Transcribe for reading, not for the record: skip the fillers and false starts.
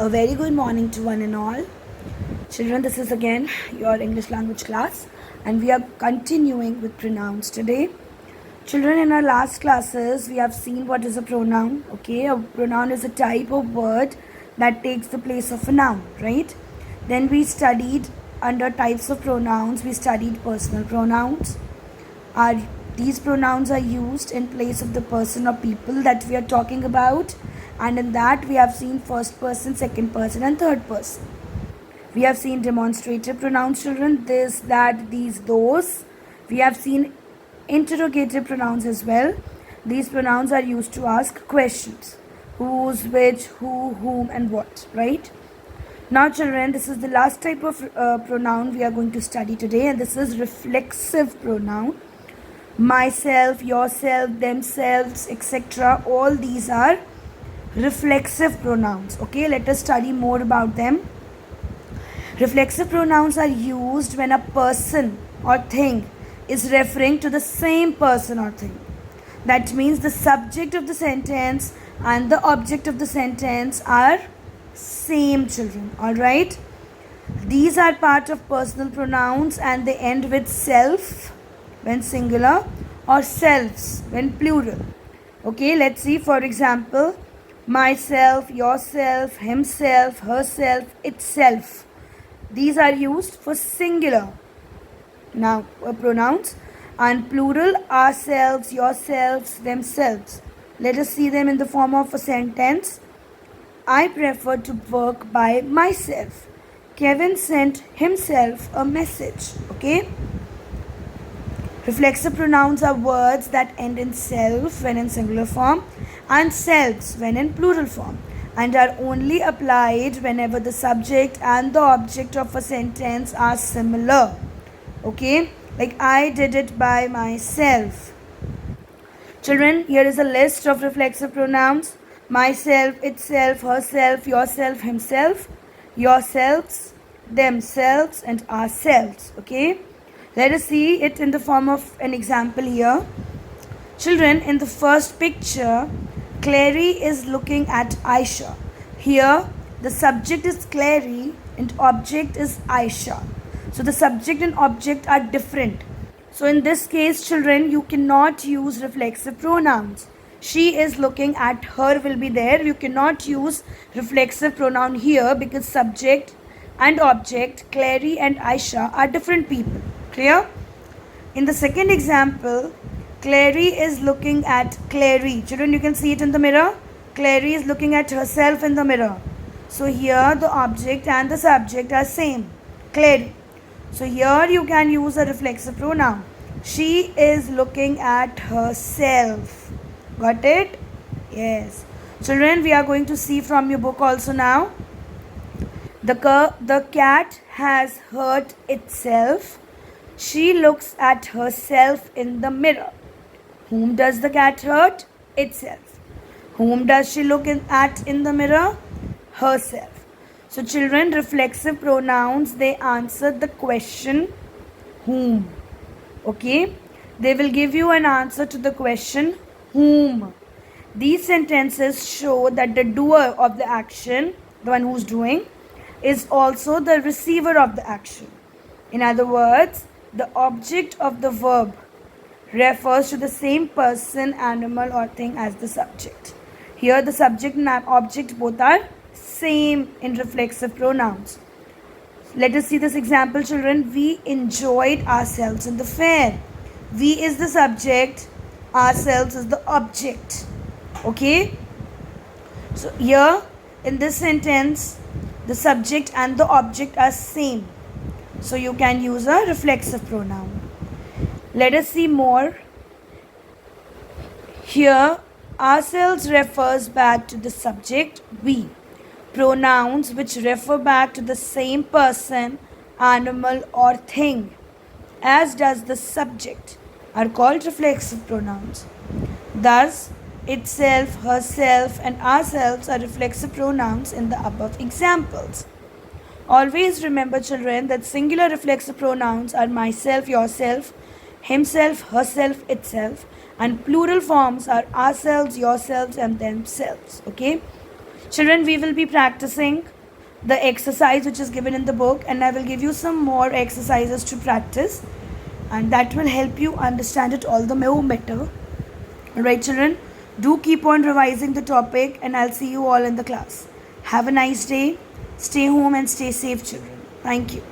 A very good morning to one and all. Children, this is again your English language class, and we are continuing with pronouns today. Children, in our last classes, we have seen what is a pronoun. Okay, a pronoun is a type of word that takes the place of a noun, right? Then we studied under types of pronouns, we studied personal pronouns. These pronouns are used in place of the person or people that we are talking about, and in that we have seen first person, second person, and third person. We have seen demonstrative pronouns, children, this, that, these, those. We have seen interrogative pronouns as well. These pronouns are used to ask questions: whose, which, who, whom, and what, right? Now children, this is the last type of pronoun we are going to study today, and this is reflexive pronoun. Myself, yourself, themselves, etc. All these are reflexive pronouns. Okay, let us study more about them. Reflexive pronouns are used when a person or thing is referring to the same person or thing. That means the subject of the sentence and the object of the sentence are same, children. Alright, these are part of personal pronouns and they end with self when singular or selves when plural. Okay, let's see. For example, myself, yourself, himself, herself, itself. These are used for singular now pronouns, and plural ourselves, yourselves, themselves. Let us see them in the form of a sentence. I prefer to work by myself. Kevin sent himself a message. Okay. Reflexive pronouns are words that end in self when in singular form and selves when in plural form, and are only applied whenever the subject and the object of a sentence are similar. Okay, like I did it by myself. Children, here is a list of reflexive pronouns: myself, itself, herself, yourself, himself, yourselves, themselves, and ourselves. Okay, let us see it in the form of an example here. Children, in the first picture, Clary is looking at Aisha. Here, the subject is Clary and object is Aisha. So, the subject and object are different. So, in this case, children, you cannot use reflexive pronouns. She is looking at her will be there. You cannot use reflexive pronoun here because subject and object, Clary and Aisha, are different people. Clear? In the second example, Clary is looking at Clary. Children, you can see it in the mirror. Clary is looking at herself in the mirror. So here the object and the subject are same. Clary. So here you can use a reflexive pronoun. She is looking at herself. Got it? Yes. Children, we are going to see from your book also now. The cat has hurt itself. She looks at herself in the mirror. Whom does the cat hurt? Itself. Whom does she look at in the mirror? Herself. So children, reflexive pronouns, they answer the question whom. Okay? They will give you an answer to the question whom. These sentences show that the doer of the action, the one who's doing, is also the receiver of the action. In other words, the object of the verb refers to the same person, animal, or thing as the subject. Here the subject and object both are same in reflexive pronouns. Let us see this example, children. We enjoyed ourselves in the fair. We is the subject, ourselves is the object. Okay? So here in this sentence, the subject and the object are same. So you can use a reflexive pronoun. Let us see more. Here, ourselves refers back to the subject we. Pronouns which refer back to the same person, animal, or thing, as does the subject, are called reflexive pronouns. Thus, itself, herself, and ourselves are reflexive pronouns in the above examples. Always remember, children, that singular reflexive pronouns are myself, yourself, himself, herself, itself, and plural forms are ourselves, yourselves, and themselves. Okay? Children, we will be practicing the exercise which is given in the book, and I will give you some more exercises to practice, and that will help you understand it all the more better. Alright, children, do keep on revising the topic, and I'll see you all in the class. Have a nice day. Stay home and stay safe, children. Thank you.